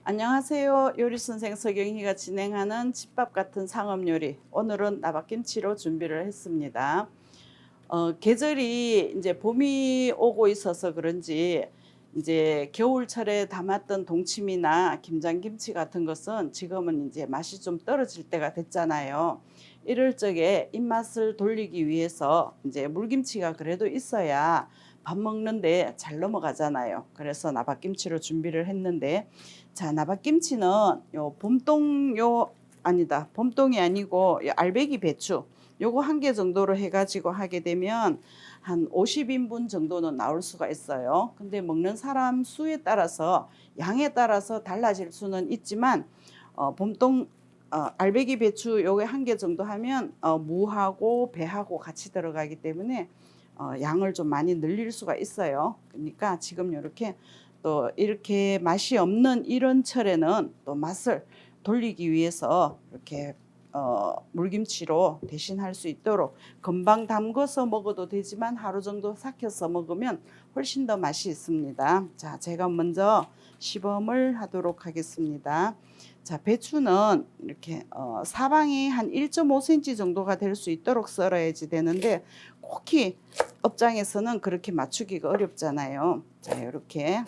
안녕하세요. 요리선생 서경희가 진행하는 집밥 같은 상업요리. 오늘은 나박김치로 준비를 했습니다. 계절이 이제 봄이 오고 있어서 그런지 이제 겨울철에 담았던 동치미나 김장김치 같은 것은 지금은 이제 맛이 좀 떨어질 때가 됐잖아요. 이럴 적에 입맛을 돌리기 위해서 이제 물김치가 그래도 있어야 밥 먹는데 잘 넘어가잖아요. 그래서 나박김치로 준비를 했는데, 자, 나박김치는 요 봄동 요 아니다. 봄동이 아니고 요 알배기 배추 요거 한 개 정도로 해가지고 하게 되면 한 50인분 정도는 나올 수가 있어요. 근데 먹는 사람 수에 따라서 양에 따라서 달라질 수는 있지만 봄동 알배기 배추 요게 한 개 정도 하면 무하고 배하고 같이 들어가기 때문에 양을 좀 많이 늘릴 수가 있어요. 그러니까 지금 이렇게 또 이렇게 맛이 없는 이런 철에는 또 맛을 돌리기 위해서 이렇게 물김치로 대신할 수 있도록 금방 담궈서 먹어도 되지만 하루 정도 삭혀서 먹으면 훨씬 더 맛이 있습니다. 자, 제가 먼저 시범을 하도록 하겠습니다. 자, 배추는 이렇게 사방이 한 1.5cm 정도가 될 수 있도록 썰어야지 되는데, 꼭히 업장에서는 그렇게 맞추기가 어렵잖아요. 자, 이렇게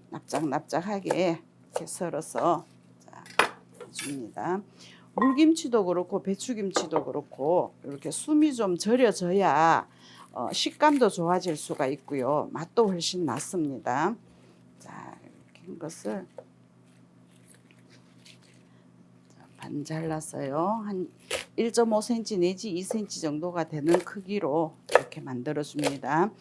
납작납작하게 이렇게 썰어서 자, 줍니다. 물김치도 그렇고 배추김치도 그렇고 이렇게 숨이 좀 절여져야 식감도 좋아질 수가 있고요. 맛도 훨씬 낫습니다. 자, 이렇게 한 것을 반 잘랐어요. 한 1.5cm 내지 2cm 정도가 되는 크기로 이렇게 만들어 줍니다.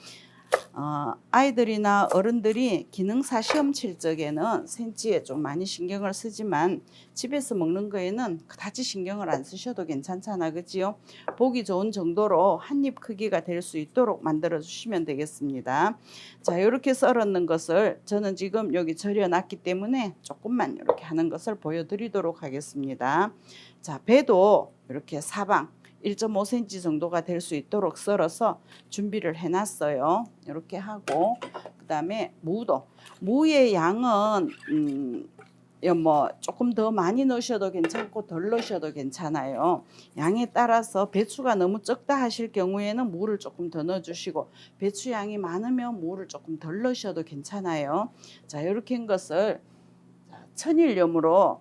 아이들이나 어른들이 기능사 시험 칠 적에는 센치에 좀 많이 신경을 쓰지만 집에서 먹는 거에는 그다지 신경을 안 쓰셔도 괜찮잖아, 그지요? 보기 좋은 정도로 한 입 크기가 될 수 있도록 만들어 주시면 되겠습니다. 자, 이렇게 썰었는 것을 저는 지금 여기 절여 놨기 때문에 조금만 이렇게 하는 것을 보여드리도록 하겠습니다. 자, 배도 이렇게 사방 1.5cm 정도가 될 수 있도록 썰어서 준비를 해놨어요. 이렇게 하고 그 다음에 무의 양은 뭐 조금 더 많이 넣으셔도 괜찮고 덜 넣으셔도 괜찮아요. 양에 따라서 배추가 너무 적다 하실 경우에는 무를 조금 더 넣어주시고, 배추 양이 많으면 무를 조금 덜 넣으셔도 괜찮아요. 자, 이렇게 한 것을 천일염으로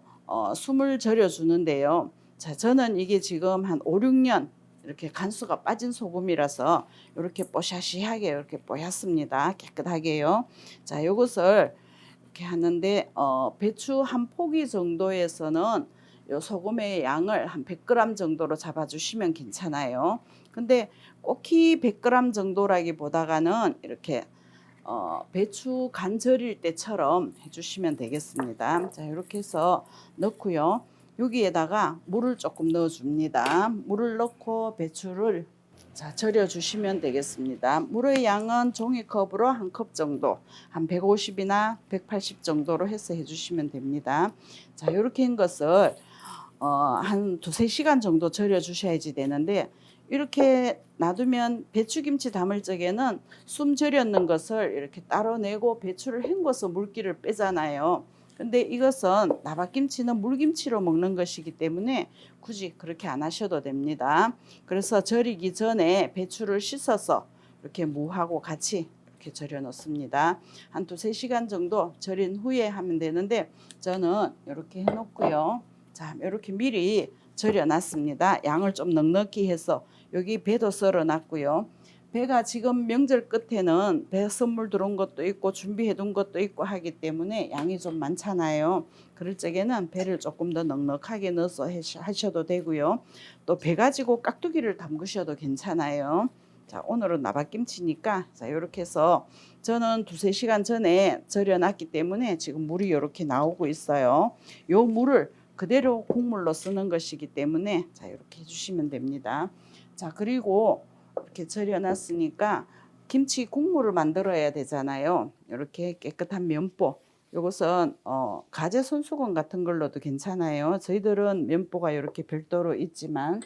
숨을 절여 주는데요. 자, 저는 이게 지금 한 5, 6년 이렇게 간수가 빠진 소금이라서 이렇게 뽀샤시하게 이렇게 뽀얗습니다. 깨끗하게요. 자, 요것을 이렇게 하는데 배추 한 포기 정도에서는 요 소금의 양을 한 100g 정도로 잡아주시면 괜찮아요. 근데 꼭히 100g 정도라기보다가는 이렇게 배추 간 절일 때처럼 해주시면 되겠습니다. 자, 이렇게 해서 넣고요. 여기에다가 물을 조금 넣어줍니다. 물을 넣고 배추를 자, 절여주시면 되겠습니다. 물의 양은 종이컵으로 한 컵 정도, 한 150이나 180 정도로 해서 해주시면 됩니다. 자, 이렇게 한 것을 한 두세 시간 정도 절여 주셔야지 되는데, 이렇게 놔두면 배추김치 담을 적에는 숨 절였는 것을 이렇게 따로 내고 배추를 헹궈서 물기를 빼잖아요. 근데 이것은 나박김치는 물김치로 먹는 것이기 때문에 굳이 그렇게 안 하셔도 됩니다. 그래서 절이기 전에 배추를 씻어서 이렇게 무하고 같이 이렇게 절여 놓습니다. 한 두세 시간 정도 절인 후에 하면 되는데, 저는 이렇게 해 놓고요. 자, 이렇게 미리 절여 놨습니다. 양을 좀 넉넉히 해서 여기 배도 썰어 놨고요. 배가 지금 명절 끝에는 배 선물 들어온 것도 있고 준비해 둔 것도 있고 하기 때문에 양이 좀 많잖아요. 그럴 적에는 배를 조금 더 넉넉하게 넣어서 하셔도 되고요. 또 배 가지고 깍두기를 담그셔도 괜찮아요. 자, 오늘은 나박김치니까 자, 이렇게 해서 저는 두세 시간 전에 절여 놨기 때문에 지금 물이 이렇게 나오고 있어요. 요 물을 그대로 국물로 쓰는 것이기 때문에 자, 이렇게 해주시면 됩니다. 자, 그리고 이렇게 절여 놨으니까 김치 국물을 만들어야 되잖아요. 이렇게 깨끗한 면보, 이것은 가재 손수건 같은 걸로도 괜찮아요. 저희들은 면보가 이렇게 별도로 있지만,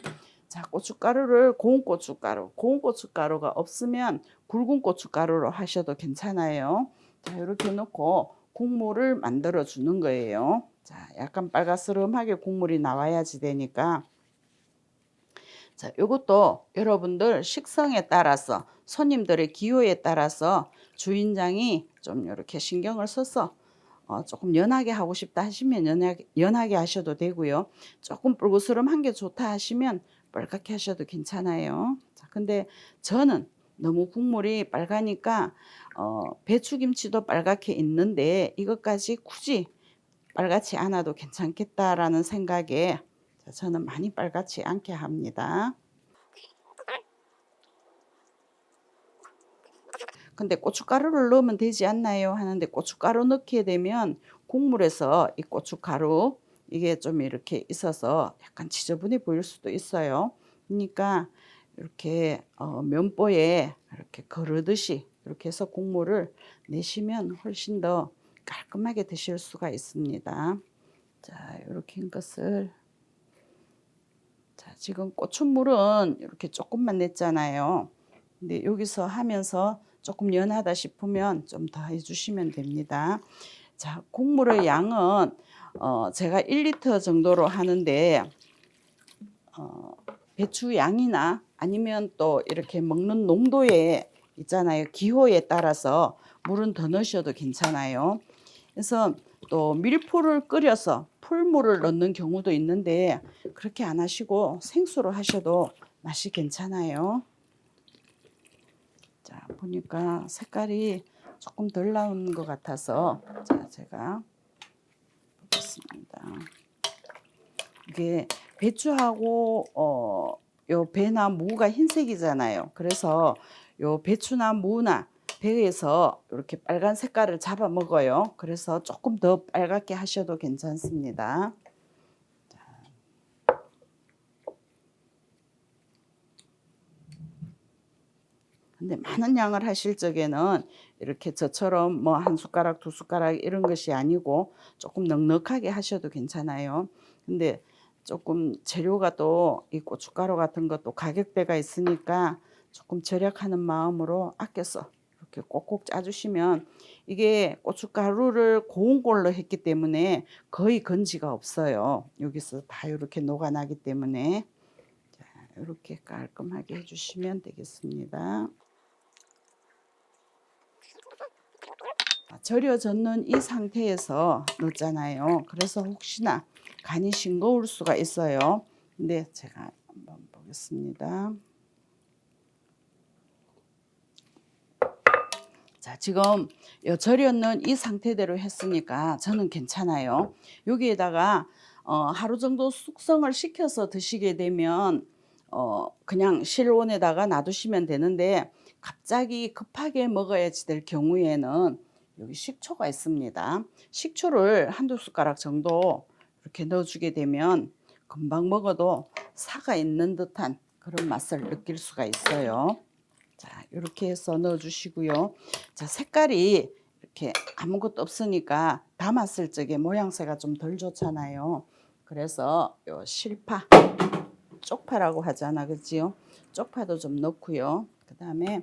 자, 고춧가루를 고운 고춧가루가 없으면 굵은 고춧가루로 하셔도 괜찮아요. 자, 이렇게 넣고 국물을 만들어 주는 거예요. 자, 약간 빨가스름하게 국물이 나와야지 되니까. 자, 요것도 여러분들 식성에 따라서 손님들의 기호에 따라서 주인장이 좀 이렇게 신경을 써서 조금 연하게 하고 싶다 하시면 연하게 하셔도 되고요. 조금 붉으스름한 게 좋다 하시면 빨갛게 하셔도 괜찮아요. 자, 근데 저는 너무 국물이 빨가니까 배추김치도 빨갛게 있는데 이것까지 굳이 빨갛지 않아도 괜찮겠다라는 생각에 저는 많이 빨갛지 않게 합니다. 근데 고춧가루를 넣으면 되지 않나요? 하는데 고춧가루 넣게 되면 국물에서 이 고춧가루 이게 좀 이렇게 있어서 약간 지저분해 보일 수도 있어요. 그러니까 이렇게 면보에 이렇게 거르듯이 이렇게 해서 국물을 내시면 훨씬 더 깔끔하게 드실 수가 있습니다. 자, 이렇게 한 것을 자, 지금 고추물은 이렇게 조금만 냈잖아요. 근데 여기서 하면서 조금 연하다 싶으면 좀 더 해주시면 됩니다. 자, 국물의 양은 제가 1리터 정도로 하는데 배추 양이나 아니면 또 이렇게 먹는 농도에 있잖아요. 기호에 따라서 물은 더 넣으셔도 괜찮아요. 그래서 또 밀포를 끓여서 풀물을 넣는 경우도 있는데 그렇게 안 하시고 생수로 하셔도 맛이 괜찮아요. 자, 보니까 색깔이 조금 덜 나온 것 같아서 자, 제가 보겠습니다. 이게 배추하고 요 배나 무가 흰색이잖아요. 그래서 요 배추나 무나 배에서 이렇게 빨간 색깔을 잡아 먹어요. 그래서 조금 더 빨갛게 하셔도 괜찮습니다. 근데 많은 양을 하실 적에는 이렇게 저처럼 뭐 한 숟가락 두 숟가락 이런 것이 아니고 조금 넉넉하게 하셔도 괜찮아요. 근데 조금 재료가 또 이 고춧가루 같은 것도 가격대가 있으니까 조금 절약하는 마음으로 아껴서 이렇게 꼭꼭 짜주시면 이게 고춧가루를 고운 걸로 했기 때문에 거의 건지가 없어요. 여기서 다 이렇게 녹아나기 때문에 자, 이렇게 깔끔하게 해주시면 되겠습니다. 절여졌는 이 상태에서 넣었잖아요. 그래서 혹시나 간이 싱거울 수가 있어요. 근데 제가 한번 보겠습니다. 자, 지금 절여는 이 상태대로 했으니까 저는 괜찮아요. 여기에다가 하루 정도 숙성을 시켜서 드시게 되면 그냥 실온에다가 놔두시면 되는데 갑자기 급하게 먹어야지 될 경우에는 여기 식초가 있습니다. 식초를 한두 숟가락 정도 이렇게 넣어주게 되면 금방 먹어도 사가 있는 듯한 그런 맛을 느낄 수가 있어요. 자, 이렇게 해서 넣어주시고요. 자, 색깔이 이렇게 아무것도 없으니까 담았을 적에 모양새가 좀 덜 좋잖아요. 그래서 요 실파, 쪽파라고 하잖아, 그지요? 쪽파도 좀 넣고요. 그 다음에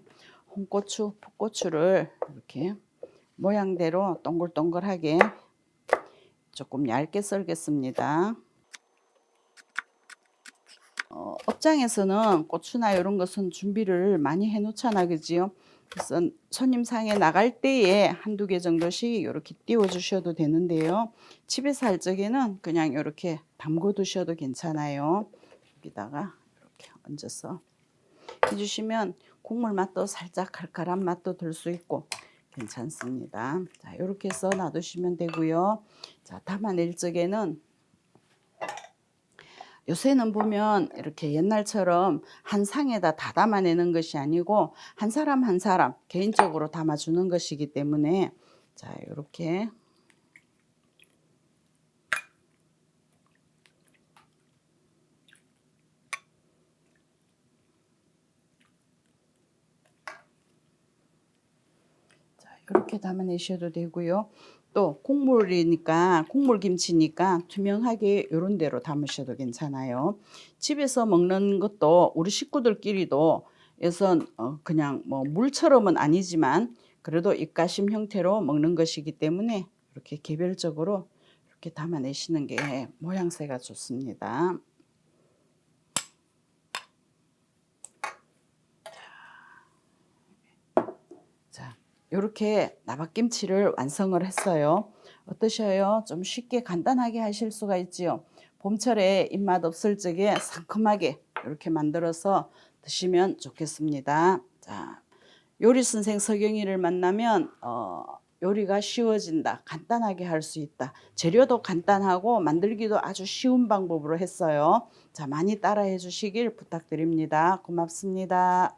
홍고추, 풋고추를 이렇게 모양대로 동글동글하게 조금 얇게 썰겠습니다. 업장에서는 고추나 이런 것은 준비를 많이 해 놓잖아, 그지요? 그래서 손님 상에 나갈 때에 한두 개 정도씩 이렇게 띄워 주셔도 되는데요. 집에서 할 적에는 그냥 이렇게 담궈 두셔도 괜찮아요. 여기다가 이렇게 얹어서 해주시면 국물 맛도 살짝 칼칼한 맛도 들 수 있고 괜찮습니다. 자, 이렇게 해서 놔두시면 되고요. 자, 담아낼 적에는 요새는 보면 이렇게 옛날처럼 한 상에다 다 담아내는 것이 아니고 한 사람 한 사람 개인적으로 담아주는 것이기 때문에 자, 이렇게 이렇게 담아내셔도 되고요. 또 국물이니까 국물김치니까 투명하게 이런 대로 담으셔도 괜찮아요. 집에서 먹는 것도 우리 식구들끼리도 예선 그냥 뭐 물처럼은 아니지만 그래도 입가심 형태로 먹는 것이기 때문에 이렇게 개별적으로 이렇게 담아내시는 게 모양새가 좋습니다. 자, 이렇게 나박김치를 완성을 했어요. 어떠셔요? 좀 쉽게 간단하게 하실 수가 있지요. 봄철에 입맛 없을 적에 상큼하게 이렇게 만들어서 드시면 좋겠습니다. 자, 요리 선생 서경이를 만나면 요리가 쉬워진다. 간단하게 할 수 있다. 재료도 간단하고 만들기도 아주 쉬운 방법으로 했어요. 자, 많이 따라해 주시길 부탁드립니다. 고맙습니다.